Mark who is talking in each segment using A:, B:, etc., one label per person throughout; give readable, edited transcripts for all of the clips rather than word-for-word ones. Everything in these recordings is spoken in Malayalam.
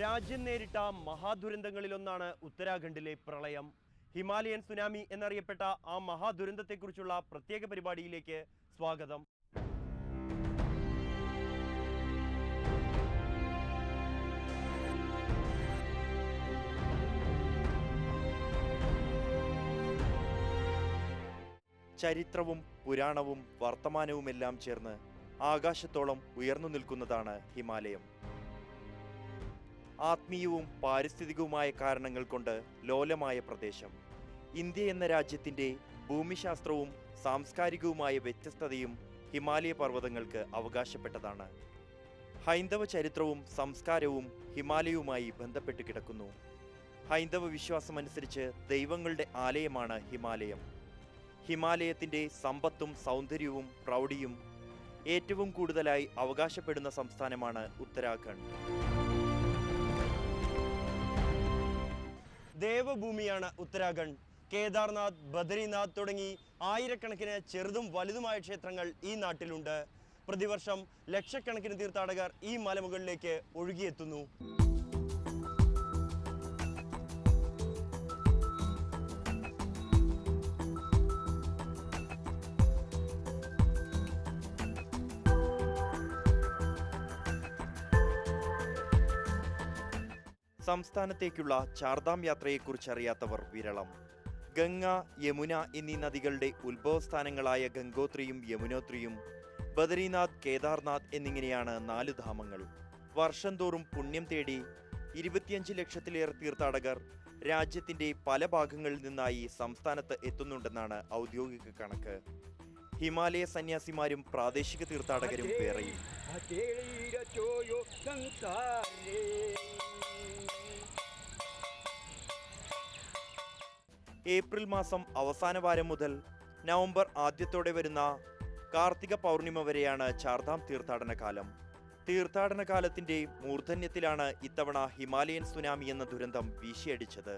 A: രാജ്യം നേരിട്ട മഹാദുരന്തങ്ങളിലൊന്നാണ് ഉത്തരാഖണ്ഡിലെ പ്രളയം. ഹിമാലയൻ സുനാമി എന്നറിയപ്പെട്ട ആ മഹാദുരന്തത്തെക്കുറിച്ചുള്ള പ്രത്യേക പരിപാടിയിലേക്ക് സ്വാഗതം. ചരിത്രവും പുരാണവും വർത്തമാനവുമെല്ലാം ചേർന്ന് ആകാശത്തോളം ഉയർന്നു നിൽക്കുന്നതാണ് ഹിമാലയം. ആത്മീയവും പാരിസ്ഥിതികവുമായ കാരണങ്ങൾ കൊണ്ട് ലോലമായ പ്രദേശം. ഇന്ത്യ എന്ന രാജ്യത്തിൻ്റെ ഭൂമിശാസ്ത്രവും സാംസ്കാരികവുമായ വ്യത്യസ്തതയും ഹിമാലയ പർവ്വതങ്ങൾക്ക് അവകാശപ്പെട്ടതാണ്. ഹൈന്ദവ ചരിത്രവും സംസ്കാരവും ഹിമാലയവുമായി ബന്ധപ്പെട്ട് കിടക്കുന്നു. ഹൈന്ദവ വിശ്വാസമനുസരിച്ച് ദൈവങ്ങളുടെ ആലയമാണ് ഹിമാലയം. ഹിമാലയത്തിൻ്റെ സമ്പത്തും സൗന്ദര്യവും പ്രൗഢിയും ഏറ്റവും കൂടുതലായി അവകാശപ്പെടുന്ന സംസ്ഥാനമാണ് ഉത്തരാഖണ്ഡ്. ദേവഭൂമിയാണ് ഉത്തരാഖണ്ഡ്. കേദാർനാഥ്, ബദരിനാഥ് തുടങ്ങി ആയിരക്കണക്കിന് ചെറുതും വലുതുമായ ക്ഷേത്രങ്ങൾ ഈ നാട്ടിലുണ്ട്. പ്രതിവർഷം ലക്ഷക്കണക്കിന് തീർത്ഥാടകർ ഈ മലമുകളിലേക്ക് ഒഴുകിയെത്തുന്നു. സംസ്ഥാനത്തേക്കുള്ള ചാർധാം യാത്രയെക്കുറിച്ച് അറിയാത്തവർ വിരളം. ഗംഗ, യമുന എന്നീ നദികളുടെ ഉത്ഭവസ്ഥാനങ്ങളായ ഗംഗോത്രിയും യമുനോത്രിയും ബദരിനാഥ്, കേദാർനാഥ് എന്നിങ്ങനെയാണ് 4 ധാമങ്ങൾ. വർഷം തോറും പുണ്യം തേടി 25 ലക്ഷത്തിലേറെ തീർത്ഥാടകർ രാജ്യത്തിന്റെ പല ഭാഗങ്ങളിൽ നിന്നായി സംസ്ഥാനത്ത് എത്തുന്നുണ്ടെന്നാണ് ഔദ്യോഗിക കണക്ക്. ഹിമാലയ സന്യാസിമാരും പ്രാദേശിക തീർത്ഥാടകരും വേറെയും. ഏപ്രിൽ മാസം അവസാന വാരം മുതൽ നവംബർ ആദ്യത്തോടെ വരുന്ന കാർത്തിക പൗർണിമ വരെയാണ് ചാർധാം തീർത്ഥാടന കാലം. തീർത്ഥാടന കാലത്തിന്റെ മൂർധന്യത്തിലാണ് ഇത്തവണ ഹിമാലയൻ സുനാമി എന്ന ദുരന്തം വീശിയടിച്ചത്.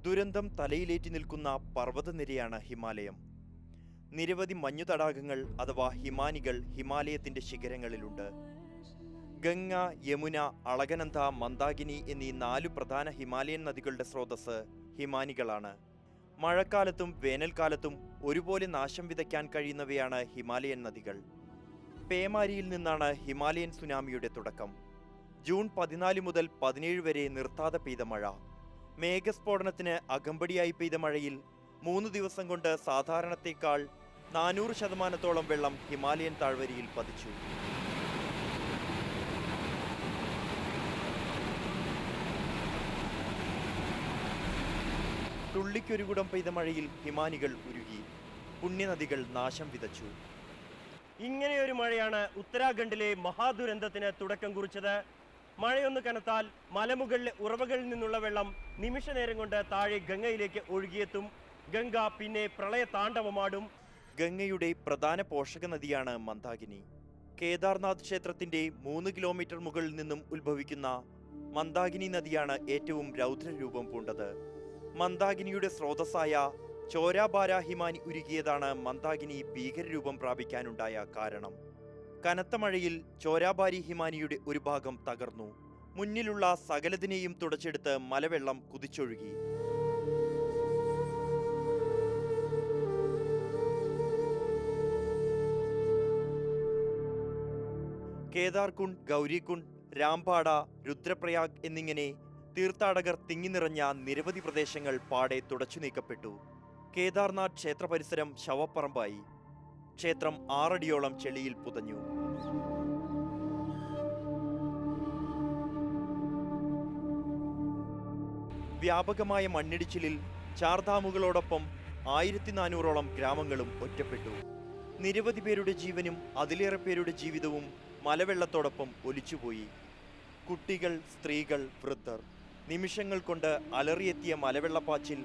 A: ദുരന്തം തലയിലേറ്റി നിൽക്കുന്ന പർവ്വതനിരയാണ് ഹിമാലയം. നിരവധി മഞ്ഞു തടാകങ്ങൾ അഥവാ ഹിമാനികൾ ഹിമാലയത്തിന്റെ ശിഖരങ്ങളിലുണ്ട്. ഗംഗ, യമുന, അളകനന്ദ, മന്ദാകിനി എന്നീ 4 പ്രധാന ഹിമാലയൻ നദികളുടെ സ്രോതസ് ഹിമാനികളാണ്. മഴക്കാലത്തും വേനൽക്കാലത്തും ഒരുപോലെ നാശം വിതയ്ക്കാൻ കഴിയുന്നവയാണ് ഹിമാലയൻ നദികൾ. പേമാരിയിൽ നിന്നാണ് ഹിമാലയൻ സുനാമിയുടെ തുടക്കം. ജൂൺ 14 മുതൽ 17 വരെ നിർത്താതെ പെയ്ത മഴ. മേഘസ്ഫോടനത്തിന് അകമ്പടിയായി പെയ്ത മഴയിൽ 3 ദിവസം കൊണ്ട് സാധാരണത്തേക്കാൾ 400% വെള്ളം ഹിമാലയൻ താഴ്വരയിൽ പതിച്ചു. തുള്ളിക്കൊരുകുടം പെയ്ത മഴയിൽ ഹിമാനികൾ ഉരുകി. പുണ്യനദികൾ നാശം വിതച്ചു. ഇങ്ങനെയൊരു മഴയാണ് ഉത്തരാഖണ്ഡിലെ മഹാദുരന്തത്തിന് തുടക്കം കുറിച്ചത്. മഴയൊന്ന് കനത്താൽ മലമുകളിലെ ഉറവകളിൽ നിന്നുള്ള വെള്ളം നിമിഷനേരം കൊണ്ട് താഴെ ഗംഗയിലേക്ക് ഒഴുകിയെത്തും. ഗംഗ പിന്നെ പ്രളയ താണ്ഡവമാടും. ഗംഗയുടെ പ്രധാന പോഷക നദിയാണ് മന്ദാകിനി. കേദാർനാഥ് ക്ഷേത്രത്തിന്റെ 3 കിലോമീറ്റർ മുകളിൽ നിന്നും ഉത്ഭവിക്കുന്ന മന്ദാകിനി നദിയാണ് ഏറ്റവും രൗദ്രരൂപം പൂണ്ടത്. മന്ദാകിനിയുടെ സ്രോതസ്സായ ചോരാബാര ഹിമാനി ഉരുകിയതാണ് മന്ദാകിനി ഭീകരരൂപം പ്രാപിക്കാനുണ്ടായ കാരണം. കനത്ത മഴയിൽ ചോരാബാരി ഹിമാനിയുടെ ഒരു ഭാഗം തകർന്നു. മുന്നിലുള്ള സകലതിനെയും തുടച്ചെടുത്ത് മലവെള്ളം കുതിച്ചൊഴുകി. കേദാർകുണ്ട്, ഗൗരികുണ്ട്, രാംപാട, രുദ്രപ്രയാഗ് എന്നിങ്ങനെ തീർത്ഥാടകർ തിങ്ങിനിറഞ്ഞ നിരവധി പ്രദേശങ്ങൾ പാടെ തുടച്ചു നീക്കപ്പെട്ടു. കേദാർനാഥ് ക്ഷേത്ര പരിസരം ശവപ്പറമ്പായി. ക്ഷേത്രം 6 അടിയോളം ചെളിയിൽ പുതഞ്ഞു. വ്യാപകമായ മണ്ണിടിച്ചിലിൽ ചാർധാമുകളോടൊപ്പം 1400ഓളം ഗ്രാമങ്ങളും ഒറ്റപ്പെട്ടു. നിരവധി പേരുടെ ജീവനും അതിലേറെ പേരുടെ ജീവിതവും മലവെള്ളത്തോടൊപ്പം ഒലിച്ചുപോയി. കുട്ടികൾ, സ്ത്രീകൾ, വൃദ്ധർ. നിമിഷങ്ങൾ കൊണ്ട് അലറിയെത്തിയ മലവെള്ളപ്പാച്ചിൽ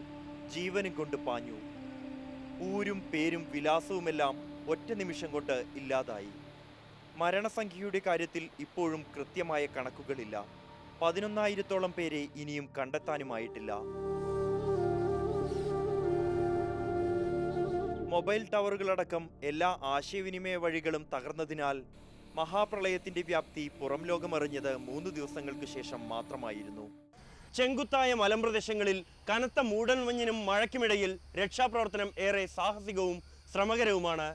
A: ജീവനും കൊണ്ട് പാഞ്ഞു. ഊരും പേരും വിലാസവുമെല്ലാം ഒറ്റ നിമിഷം കൊണ്ട് ഇല്ലാതായി. മരണസംഖ്യയുടെ കാര്യത്തിൽ ഇപ്പോഴും കൃത്യമായ കണക്കുകളില്ല. 11,000ഓളം പേരെ ഇനിയും കണ്ടെത്താനുമായിട്ടില്ല. മൊബൈൽ ടവറുകളടക്കം എല്ലാ ആശയവിനിമയ വഴികളും തകർന്നതിനാൽ മഹാപ്രളയത്തിന്റെ വ്യാപ്തി പുറം ലോകമറിഞ്ഞത് 3 ദിവസങ്ങൾക്ക് ശേഷം മാത്രമായിരുന്നു. ചെങ്കുത്തായ മലമ്പ്രദേശങ്ങളിൽ കനത്ത മൂടൽമഞ്ഞിനും മഴയ്ക്കുമിടയിൽ രക്ഷാപ്രവർത്തനം ഏറെ സാഹസികവും ശ്രമകരവുമാണ്.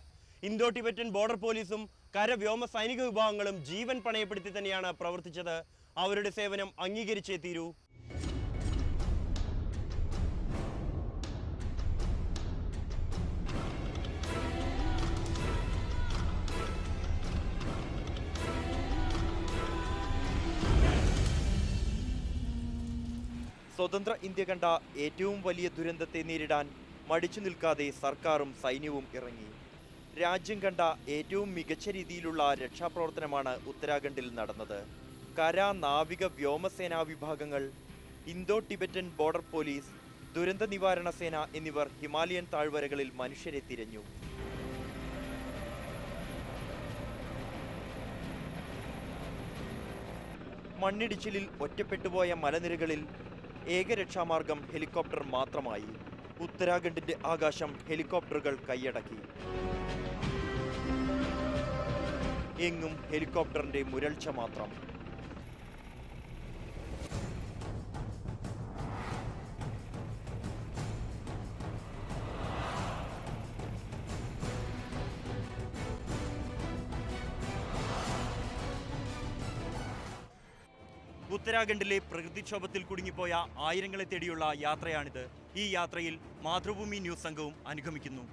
A: ഇന്തോ ടിബറ്റൻ ബോർഡർ പോലീസും കരവ്യോമ സൈനിക വിഭാഗങ്ങളും ജീവൻ പണയപ്പെടുത്തി തന്നെയാണ് പ്രവർത്തിച്ചത്. അവരുടെ സേവനം അംഗീകരിച്ചേ തീരൂ. സ്വതന്ത്ര ഇന്ത്യ കണ്ട ഏറ്റവും വലിയ ദുരന്തത്തെ നേരിടാൻ മടിച്ചു നിൽക്കാതെ സർക്കാരും സൈന്യവും ഇറങ്ങി. രാജ്യം കണ്ട ഏറ്റവും മികച്ച രീതിയിലുള്ള രക്ഷാപ്രവർത്തനമാണ് ഉത്തരാഖണ്ഡിൽ നടന്നത്. കര, നാവിക, വ്യോമസേനാ വിഭാഗങ്ങൾ, ഇന്തോ ടിബറ്റൻ ബോർഡർ പോലീസ്, ദുരന്ത നിവാരണ സേന എന്നിവർ ഹിമാലയൻ താഴ്വരകളിൽ മനുഷ്യരെ തിരഞ്ഞു. മണ്ണിടിച്ചിലിൽ ഒറ്റപ്പെട്ടുപോയ മലനിരകളിൽ ഏക രക്ഷാമാർഗം ഹെലികോപ്റ്റർ മാത്രമായി. ഉത്തരാഖണ്ഡിന്റെ ആകാശം ഹെലികോപ്റ്ററുകൾ കൈയടക്കി. എങ്ങും ഹെലികോപ്റ്ററിന്റെ മുരൾച്ച മാത്രം. ഉത്തരാഖണ്ഡിലെ പ്രകൃതിക്ഷോഭത്തിൽ കുടുങ്ങിപ്പോയ ആയിരങ്ങളെ തേടിയുള്ള യാത്രയാണിത്. ഈ യാത്രയിൽ മാതൃഭൂമി ന്യൂസ് സംഘവും അനുഗമിക്കുന്നു.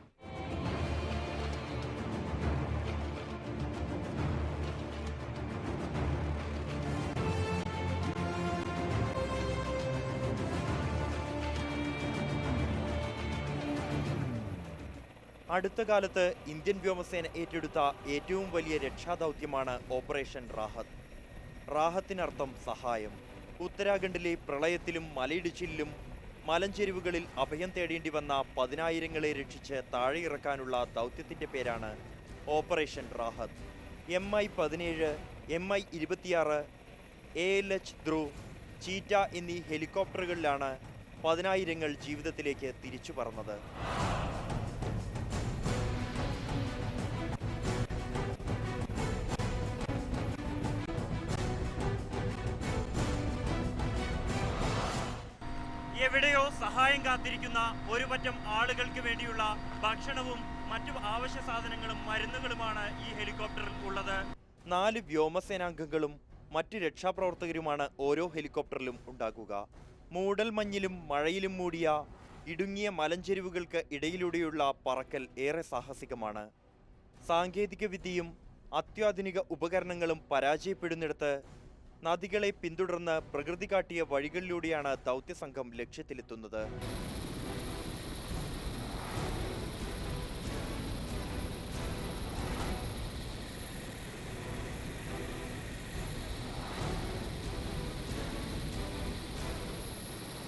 A: അടുത്ത കാലത്ത് ഇന്ത്യൻ വ്യോമസേന ഏറ്റെടുത്ത ഏറ്റവും വലിയ രക്ഷാദൗത്യമാണ് ഓപ്പറേഷൻ റാഹത്ത്. റാഹത്തിനർത്ഥം സഹായം. ഉത്തരാഖണ്ഡിലെ പ്രളയത്തിലും മലയിടിച്ചിലും മലഞ്ചെരിവുകളിൽ അഭയം തേടേണ്ടി വന്ന 10,000ങ്ങളെ രക്ഷിച്ച് താഴെയിറക്കാനുള്ള ദൗത്യത്തിന്റെ പേരാണ് ഓപ്പറേഷൻ റാഹത്ത്. MI-17, MI-26, ALH Dhruv, cheetah എന്നീ ഹെലികോപ്റ്ററുകളിലാണ് 10,000ങ്ങൾ ജീവിതത്തിലേക്ക് തിരിച്ചു പറന്നത്. എവിടെയോ സഹായം കാത്തിരിക്കുന്ന ഒരു പറ്റം ആളുകൾക്ക് വേണ്ടിയുള്ള ഭക്ഷണവും മറ്റു ആവശ്യ സാധനങ്ങളും മരുന്നുകളുമാണ് ഈ ഹെലികോപ്റ്ററിൽ ഉള്ളത്. 4 വ്യോമസേനാംഗങ്ങളും മറ്റ് രക്ഷാപ്രവർത്തകരുമാണ് ഓരോ ഹെലികോപ്റ്ററിലും ഉണ്ടാകുക. മൂടൽമഞ്ഞിലും മഴയിലും മൂടിയ ഇടുങ്ങിയ മലഞ്ചെരിവുകൾക്ക് ഇടയിലൂടെയുള്ള പറക്കൽ ഏറെ സാഹസികമാണ്. സാങ്കേതിക വിദ്യയും അത്യാധുനിക ഉപകരണങ്ങളും പരാജയപ്പെടുന്നിടത്ത് നദികളെ പിന്തുടർന്ന് പ്രകൃതി കാട്ടിയ വഴികളിലൂടെയാണ് ദൗത്യസംഘം ലക്ഷ്യത്തിലെത്തുന്നത്.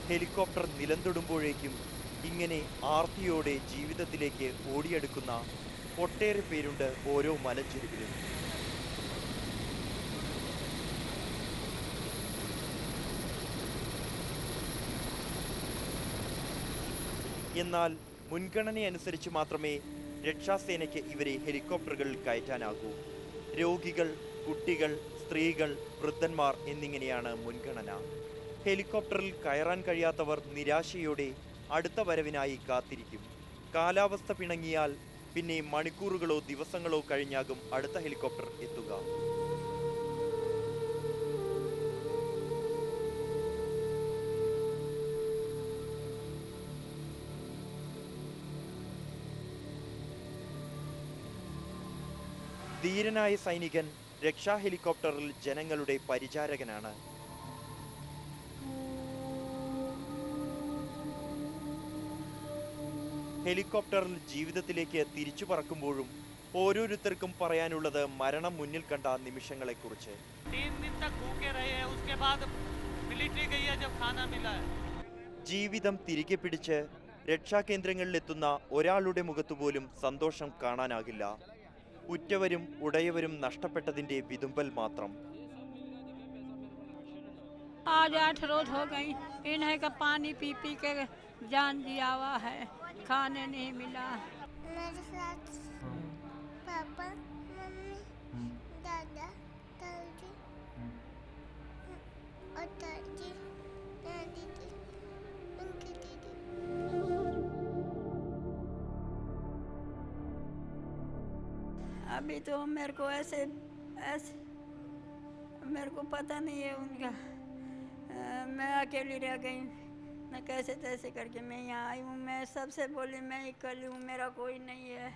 A: ഹെലികോപ്റ്റർ നിലംതൊടുമ്പോഴേക്കും ഇങ്ങനെ ആർത്തിയോടെ ജീവിതത്തിലേക്ക് ഓടിയെടുക്കുന്ന ഒട്ടേറെ പേരുണ്ട് ഓരോ മലഞ്ചെരുവിലും. എന്നാൽ മുൻഗണനയനുസരിച്ച് മാത്രമേ രക്ഷാസേനയ്ക്ക് ഇവരെ ഹെലികോപ്റ്ററുകളിൽ കയറ്റാനാകൂ. രോഗികൾ, കുട്ടികൾ, സ്ത്രീകൾ, വൃദ്ധന്മാർ എന്നിങ്ങനെയാണ് മുൻഗണന. ഹെലികോപ്റ്ററിൽ കയറാൻ കഴിയാത്തവർ നിരാശയോടെ അടുത്ത വരവിനായി കാത്തിരിക്കും. കാലാവസ്ഥ പിണങ്ങിയാൽ പിന്നെ മണിക്കൂറുകളോ ദിവസങ്ങളോ കഴിഞ്ഞാകും അടുത്ത ഹെലികോപ്റ്റർ എത്തുക. ധീരനായ സൈനികൻ രക്ഷാ ഹെലികോപ്റ്ററിൽ ജനങ്ങളുടെ പരിചാരകനാണ്. ഹെലികോപ്റ്ററിൽ ജീവിതത്തിലേക്ക് തിരിച്ചു പറക്കുമ്പോഴും ഓരോരുത്തർക്കും പറയാനുള്ളത് മരണം മുന്നിൽ കണ്ട നിമിഷങ്ങളെക്കുറിച്ച്.
B: 3 दिन तक भूखे रहे हैं, उसके बाद मिलिट्री गई है जब खाना मिला है.
A: ജീവിതം തിരികെ പിടിച്ച് രക്ഷാകേന്ദ്രങ്ങളിലെത്തുന്ന ഒരാളുടെ മുഖത്തുപോലും സന്തോഷം കാണാനാകില്ല. ഉറ്റവരും ഉടയവരും നഷ്ടപ്പെട്ടതിന്റെ വിതുമ്പൽ മാത്രം.
C: आज 8 रोज हो गई, इन्हें का पानी पी पी के जान दिया हुआ है, खाने नहीं मिला.
D: मेरे साथ पापा, मम्मी, दादा, दादी और दादी, दादी थी, उनकी दीदी.
C: अभी तो मेरे को ऐसे ऐसे मेरे को पता नहीं है उनका. मैं अकेली रह गई, मैं कैसे तैसे करके मैं यहाँ आई हूँ. मैं सबसे बोली मैं ही अकेली हूँ, मेरा कोई नहीं है.